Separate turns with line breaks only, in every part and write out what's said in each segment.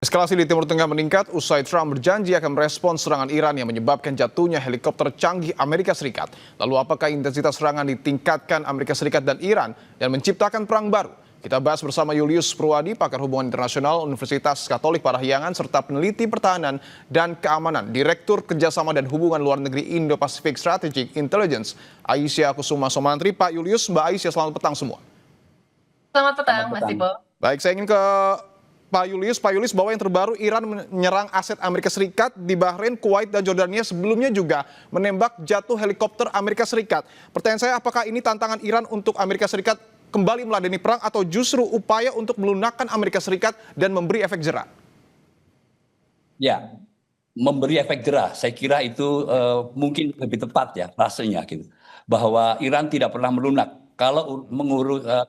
Eskalasi di Timur Tengah meningkat usai Trump berjanji akan merespons serangan Iran yang menyebabkan jatuhnya helikopter canggih Amerika Serikat. Lalu apakah intensitas serangan ditingkatkan Amerika Serikat dan Iran dan menciptakan perang baru? Kita bahas bersama Julius Purwadi, pakar hubungan internasional Universitas Katolik Parahyangan, serta peneliti pertahanan dan keamanan, Direktur Kerjasama dan Hubungan Luar Negeri Indo-Pacific Strategic Intelligence, Aisyah Kusuma Somantri. Pak Julius, Mbak Aisyah, selamat petang semua.
Selamat petang, Mas Tipo.
Baik, saya ingin ke Pak Julius, bahwa yang terbaru Iran menyerang aset Amerika Serikat di Bahrain, Kuwait, dan Jordania, sebelumnya juga menembak jatuh helikopter Amerika Serikat. Pertanyaan saya, apakah ini tantangan Iran untuk Amerika Serikat kembali meladeni perang atau justru upaya untuk melunakkan Amerika Serikat dan memberi efek jerah?
Ya, memberi efek jerah, saya kira itu mungkin lebih tepat ya rasanya gitu. Bahwa Iran tidak pernah melunak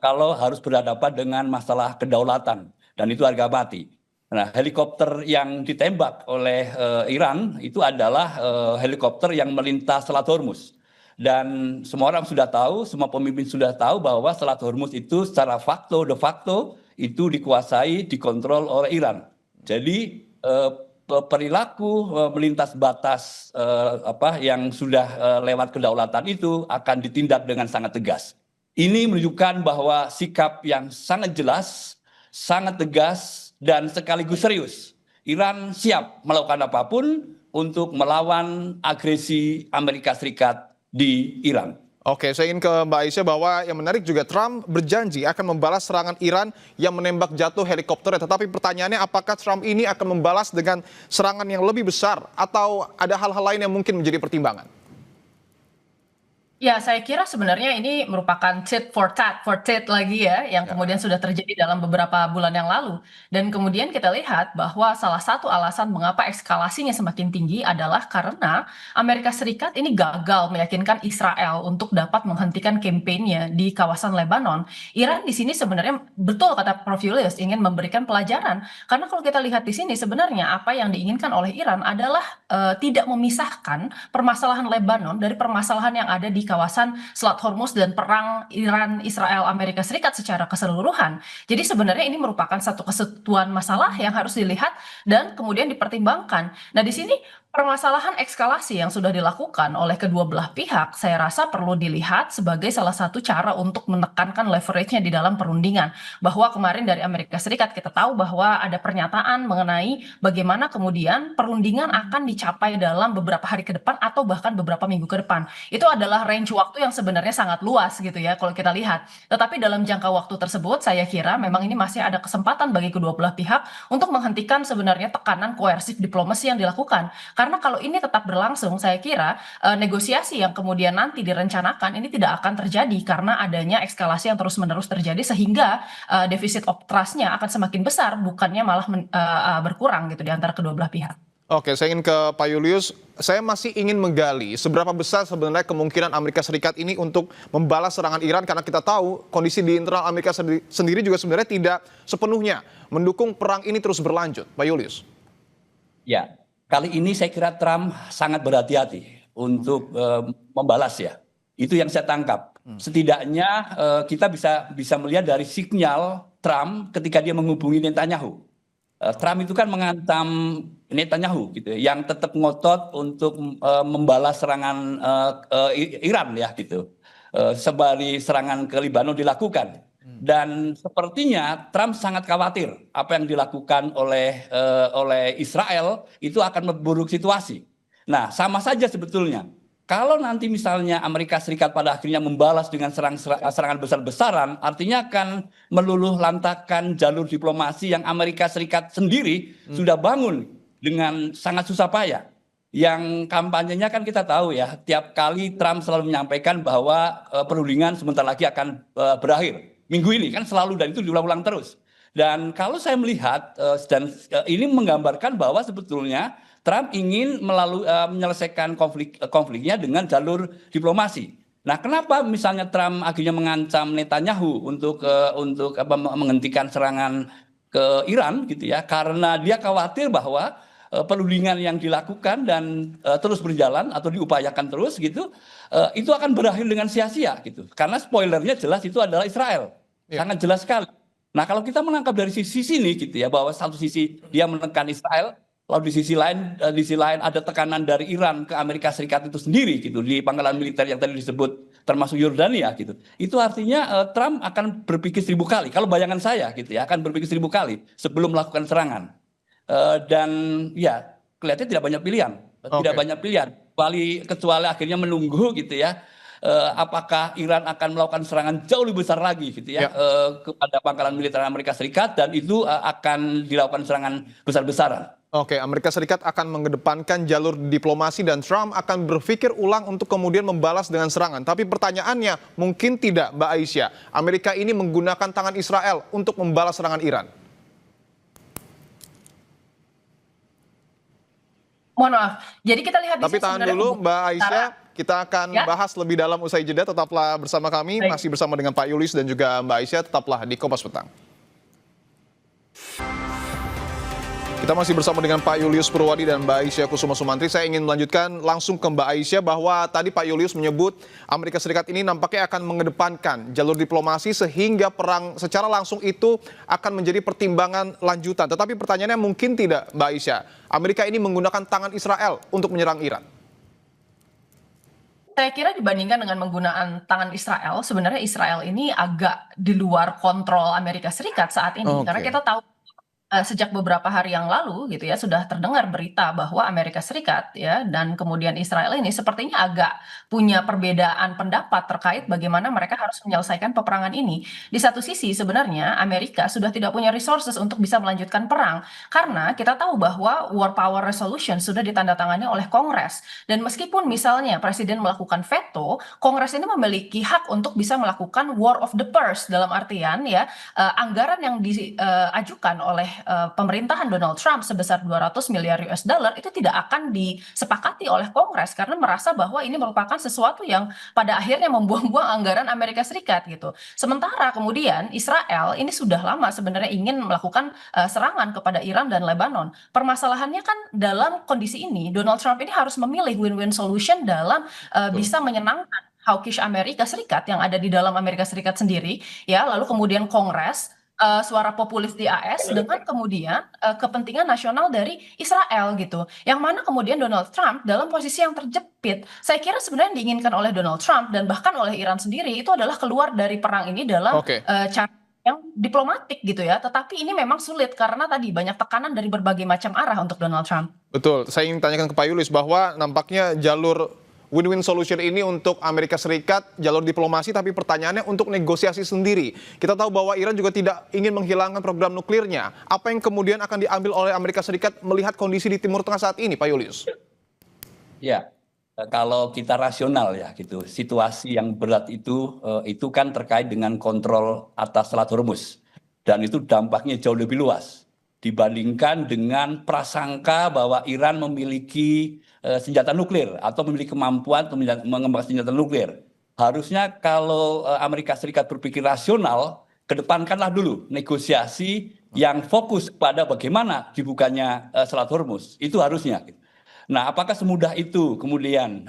kalau harus berhadapan dengan masalah kedaulatan. Dan itu harga mati. Nah, helikopter yang ditembak oleh Iran itu adalah helikopter yang melintas Selat Hormuz. Dan semua orang sudah tahu, semua pemimpin sudah tahu bahwa Selat Hormuz itu secara de facto itu dikuasai, dikontrol oleh Iran. Jadi perilaku melintas batas yang sudah lewat kedaulatan itu akan ditindak dengan sangat tegas. Ini menunjukkan bahwa sikap yang sangat jelas, sangat tegas, dan sekaligus serius. Iran siap melakukan apapun untuk melawan agresi Amerika Serikat di Iran.
Oke, saya ingin ke Mbak Aisyah bahwa yang menarik juga Trump berjanji akan membalas serangan Iran yang menembak jatuh helikopternya. Tetapi pertanyaannya, apakah Trump ini akan membalas dengan serangan yang lebih besar atau ada hal-hal lain yang mungkin menjadi pertimbangan?
Ya, saya kira sebenarnya ini merupakan tit for tat lagi ya, yang kemudian sudah terjadi dalam beberapa bulan yang lalu. Dan kemudian kita lihat bahwa salah satu alasan mengapa eskalasinya semakin tinggi adalah karena Amerika Serikat ini gagal meyakinkan Israel untuk dapat menghentikan kampanye di kawasan Lebanon. Iran di sini sebenarnya betul kata Prof. Julius ingin memberikan pelajaran. Karena kalau kita lihat di sini sebenarnya apa yang diinginkan oleh Iran adalah tidak memisahkan permasalahan Lebanon dari permasalahan yang ada di kawasan Selat Hormuz dan perang Iran, Israel, Amerika Serikat secara keseluruhan. Jadi sebenarnya ini merupakan satu kesatuan masalah yang harus dilihat dan kemudian dipertimbangkan. Nah, di sini permasalahan eskalasi yang sudah dilakukan oleh kedua belah pihak, saya rasa perlu dilihat sebagai salah satu cara untuk menekankan leverage-nya di dalam perundingan. Bahwa kemarin dari Amerika Serikat kita tahu bahwa ada pernyataan mengenai bagaimana kemudian perundingan akan dicapai dalam beberapa hari ke depan atau bahkan beberapa minggu ke depan. Itu adalah range waktu yang sebenarnya sangat luas gitu ya kalau kita lihat. Tetapi dalam jangka waktu tersebut saya kira memang ini masih ada kesempatan bagi kedua belah pihak untuk menghentikan sebenarnya tekanan koersif diplomasi yang dilakukan. Karena kalau ini tetap berlangsung, saya kira negosiasi yang kemudian nanti direncanakan ini tidak akan terjadi karena adanya eskalasi yang terus-menerus terjadi sehingga defisit of trust-nya akan semakin besar, bukannya malah berkurang gitu di antara kedua belah pihak.
Oke, saya ingin ke Pak Julius. Saya masih ingin menggali seberapa besar sebenarnya kemungkinan Amerika Serikat ini untuk membalas serangan Iran, karena kita tahu kondisi di internal Amerika sendiri juga sebenarnya tidak sepenuhnya mendukung perang ini terus berlanjut. Pak Julius.
Ya. Kali ini saya kira Trump sangat berhati-hati untuk membalas ya. Itu yang saya tangkap. Setidaknya kita bisa melihat dari sinyal Trump ketika dia menghubungi Netanyahu. Trump itu kan mengancam Netanyahu gitu, yang tetap ngotot untuk membalas serangan Iran ya gitu. Sebali serangan ke Lebanon dilakukan. Dan sepertinya Trump sangat khawatir apa yang dilakukan oleh Israel itu akan memburuk situasi. Nah, sama saja sebetulnya. Kalau nanti misalnya Amerika Serikat pada akhirnya membalas dengan serangan besar-besaran, artinya akan meluluh lantakan jalur diplomasi yang Amerika Serikat sendiri sudah bangun dengan sangat susah payah. Yang kampanyenya kan kita tahu ya, tiap kali Trump selalu menyampaikan bahwa perundingan sebentar lagi akan berakhir. Minggu ini kan selalu, dan itu diulang-ulang terus. Dan kalau saya melihat ini menggambarkan bahwa sebetulnya Trump ingin menyelesaikan konfliknya dengan jalur diplomasi. Nah, kenapa misalnya Trump akhirnya mengancam Netanyahu untuk menghentikan serangan ke Iran gitu ya? Karena dia khawatir bahwa perundingan yang dilakukan dan terus berjalan atau diupayakan terus gitu, itu akan berakhir dengan sia-sia gitu. Karena spoilernya jelas itu adalah Israel. Sangat jelas sekali. Nah, kalau kita menangkap dari sisi sini gitu ya, bahwa satu sisi dia menekan Israel, lalu di sisi lain ada tekanan dari Iran ke Amerika Serikat itu sendiri gitu di pangkalan militer yang tadi disebut termasuk Yordania gitu. Itu artinya Trump akan berpikir 1000 kali. Kalau bayangan saya gitu ya, akan berpikir 1000 kali sebelum melakukan serangan. Dan ya kelihatannya tidak banyak pilihan, tidak banyak pilihan, kecuali akhirnya menunggu gitu ya. Apakah Iran akan melakukan serangan jauh lebih besar lagi gitu ya, kepada pangkalan militer Amerika Serikat, dan itu akan dilakukan serangan besar-besaran.
Oke, Amerika Serikat akan mengedepankan jalur diplomasi dan Trump akan berpikir ulang untuk kemudian membalas dengan serangan. Tapi pertanyaannya, mungkin tidak Mbak Aisyah, Amerika ini menggunakan tangan Israel untuk membalas serangan Iran?
Mohon maaf. Jadi kita lihat di
Tapi
sini
tahan
sebenarnya
dulu Mbak Aisyah, kita akan
Ya.
bahas lebih dalam usai jeda. Tetaplah bersama kami,
Baik.
masih bersama dengan Pak Yulis dan juga Mbak Aisyah. Tetaplah di Kompas Petang. Kita masih bersama dengan Pak Julius Purwadi dan Mbak Aisyah Kusuma Sumantri. Saya ingin melanjutkan langsung ke Mbak Aisyah bahwa tadi Pak Julius menyebut Amerika Serikat ini nampaknya akan mengedepankan jalur diplomasi sehingga perang secara langsung itu akan menjadi pertimbangan lanjutan. Tetapi pertanyaannya mungkin tidak Mbak Aisyah, Amerika ini menggunakan tangan Israel untuk menyerang Iran?
Saya kira dibandingkan dengan menggunakan tangan Israel, sebenarnya Israel ini agak di luar kontrol Amerika Serikat saat ini. Karena
Oke.
kita tahu sejak beberapa hari yang lalu gitu ya sudah terdengar berita bahwa Amerika Serikat ya dan kemudian Israel ini sepertinya agak punya perbedaan pendapat terkait bagaimana mereka harus menyelesaikan peperangan ini. Di satu sisi sebenarnya Amerika sudah tidak punya resources untuk bisa melanjutkan perang karena kita tahu bahwa War Power Resolution sudah ditandatangani oleh Kongres, dan meskipun misalnya Presiden melakukan veto, Kongres ini memiliki hak untuk bisa melakukan war of the purse, dalam artian ya anggaran yang diajukan oleh pemerintahan Donald Trump sebesar 200 miliar US dollar itu tidak akan disepakati oleh Kongres karena merasa bahwa ini merupakan sesuatu yang pada akhirnya membuang-buang anggaran Amerika Serikat gitu. Sementara kemudian Israel ini sudah lama sebenarnya ingin melakukan serangan kepada Iran dan Lebanon. Permasalahannya kan dalam kondisi ini Donald Trump ini harus memilih win-win solution dalam bisa menyenangkan hawkish Amerika Serikat yang ada di dalam Amerika Serikat sendiri ya, lalu kemudian Kongres, suara populis di AS dengan kemudian kepentingan nasional dari Israel gitu. Yang mana kemudian Donald Trump dalam posisi yang terjepit. Saya kira sebenarnya yang diinginkan oleh Donald Trump dan bahkan oleh Iran sendiri itu adalah keluar dari perang ini dalam
Oke.
cara yang diplomatik gitu ya. Tetapi ini memang sulit karena tadi banyak tekanan dari berbagai macam arah untuk Donald Trump.
Betul, saya ingin tanyakan ke Pak Yulis bahwa nampaknya jalur win-win solution ini untuk Amerika Serikat, jalur diplomasi, tapi pertanyaannya untuk negosiasi sendiri. Kita tahu bahwa Iran juga tidak ingin menghilangkan program nuklirnya. Apa yang kemudian akan diambil oleh Amerika Serikat melihat kondisi di Timur Tengah saat ini, Pak Julius?
Ya, kalau kita rasional ya gitu, situasi yang berat itu kan terkait dengan kontrol atas Selat Hormuz, dan itu dampaknya jauh lebih luas dibandingkan dengan prasangka bahwa Iran memiliki senjata nuklir atau memiliki kemampuan untuk mengembangkan senjata nuklir. Harusnya kalau Amerika Serikat berpikir rasional, kedepankanlah dulu negosiasi yang fokus pada bagaimana dibukanya Selat Hormuz. Itu harusnya. Nah, apakah semudah itu kemudian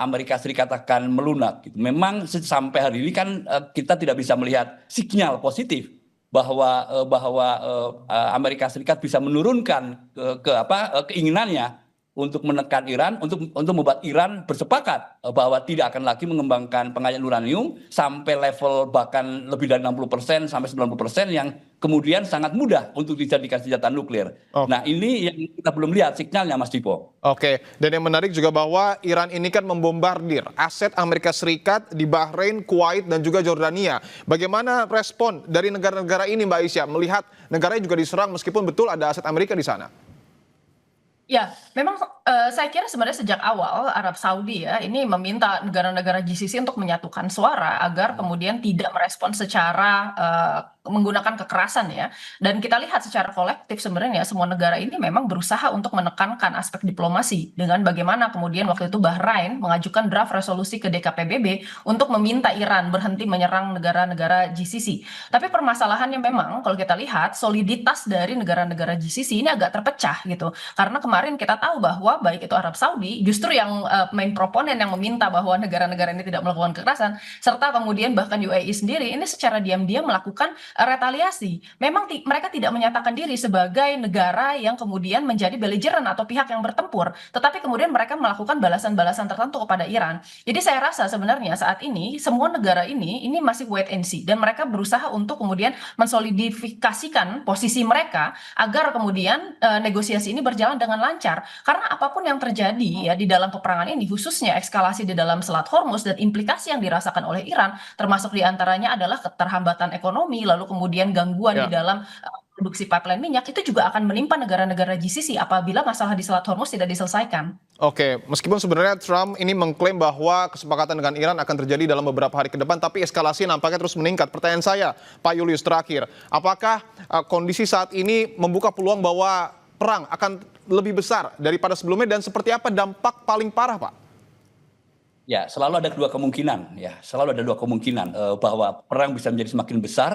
Amerika Serikat akan melunak? Gitu. Memang sampai hari ini kan kita tidak bisa melihat sinyal positif bahwa Amerika Serikat bisa menurunkan keinginannya untuk menekan Iran, untuk membuat Iran bersepakat bahwa tidak akan lagi mengembangkan pengayaan uranium sampai level bahkan lebih dari 60% sampai 90% yang kemudian sangat mudah untuk dijadikan senjata nuklir.
Oke.
Nah, ini yang kita belum lihat sinyalnya, Mas Dipo.
Oke, dan yang menarik juga bahwa Iran ini kan membombardir aset Amerika Serikat di Bahrain, Kuwait, dan juga Jordania. Bagaimana respon dari negara-negara ini, Mbak Aisyah, melihat negaranya juga diserang meskipun betul ada aset Amerika di sana?
Ya, memang saya kira sebenarnya sejak awal Arab Saudi ya ini meminta negara-negara GCC untuk menyatukan suara agar kemudian tidak merespon secara menggunakan kekerasan ya. Dan kita lihat secara kolektif sebenarnya semua negara ini memang berusaha untuk menekankan aspek diplomasi dengan bagaimana kemudian waktu itu Bahrain mengajukan draft resolusi ke DKPBB untuk meminta Iran berhenti menyerang negara-negara GCC. Tapi permasalahannya memang kalau kita lihat soliditas dari negara-negara GCC ini agak terpecah gitu. Karena kemarin kita tahu bahwa baik itu Arab Saudi justru yang main proponen yang meminta bahwa negara-negara ini tidak melakukan kekerasan, serta kemudian bahkan UAE sendiri ini secara diam-diam melakukan retaliasi. Memang mereka tidak menyatakan diri sebagai negara yang kemudian menjadi belligerent atau pihak yang bertempur, tetapi kemudian mereka melakukan balasan-balasan tertentu kepada Iran. Jadi saya rasa sebenarnya saat ini semua negara ini masih wait and see, dan mereka berusaha untuk kemudian mensolidifikasikan posisi mereka agar kemudian negosiasi ini berjalan dengan lancar. Karena apapun yang terjadi ya di dalam peperangan ini, khususnya eskalasi di dalam Selat Hormuz dan implikasi yang dirasakan oleh Iran, termasuk diantaranya adalah keterhambatan ekonomi, lalu kemudian gangguan di
Ya.
dalam produksi pipeline minyak, itu juga akan menimpa negara-negara GCC apabila masalah di Selat Hormuz tidak diselesaikan.
Oke, meskipun sebenarnya Trump ini mengklaim bahwa kesepakatan dengan Iran akan terjadi dalam beberapa hari ke depan, tapi eskalasi nampaknya terus meningkat. Pertanyaan saya, Pak Julius, terakhir, apakah kondisi saat ini membuka peluang bahwa perang akan lebih besar daripada sebelumnya, dan seperti apa dampak paling parah, Pak?
Ya, selalu ada dua kemungkinan, ya, selalu ada dua kemungkinan bahwa perang bisa menjadi semakin besar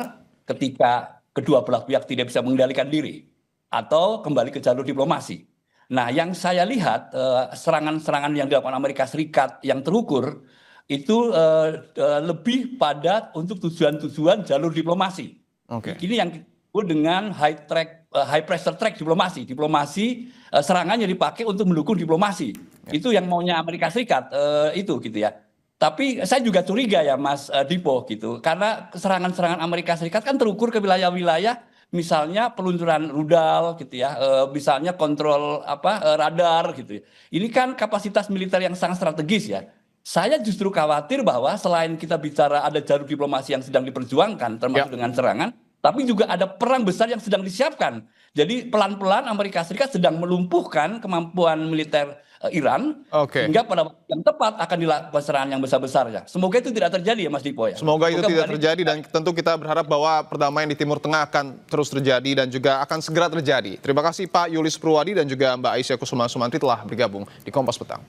ketika kedua belah pihak tidak bisa mengendalikan diri atau kembali ke jalur diplomasi. Nah, yang saya lihat serangan-serangan yang dilakukan Amerika Serikat yang terukur itu lebih pada untuk tujuan-tujuan jalur diplomasi.
Oke.
Ini yang disebut dengan high pressure track diplomasi. Diplomasi serangannya dipakai untuk mendukung diplomasi. Itu yang maunya Amerika Serikat itu gitu ya. Tapi saya juga curiga ya Mas Dipo gitu, karena serangan-serangan Amerika Serikat kan terukur ke wilayah-wilayah, misalnya peluncuran rudal gitu ya, misalnya kontrol radar gitu ya. Ini kan kapasitas militer yang sangat strategis ya. Saya justru khawatir bahwa selain kita bicara ada jalur diplomasi yang sedang diperjuangkan, termasuk dengan serangan, tapi juga ada perang besar yang sedang disiapkan. Jadi pelan-pelan Amerika Serikat sedang melumpuhkan kemampuan militer Iran, hingga pada waktu yang tepat akan dilakukan serangan yang besar-besarnya. Semoga itu tidak terjadi ya Mas Dipo ya.
Semoga itu tidak terjadi, dan tentu kita berharap bahwa perdamaian di Timur Tengah akan terus terjadi dan juga akan segera terjadi. Terima kasih Pak Julius Purwadi dan juga Mbak Aisyah Kusuma Sumantri telah bergabung di Kompas Petang.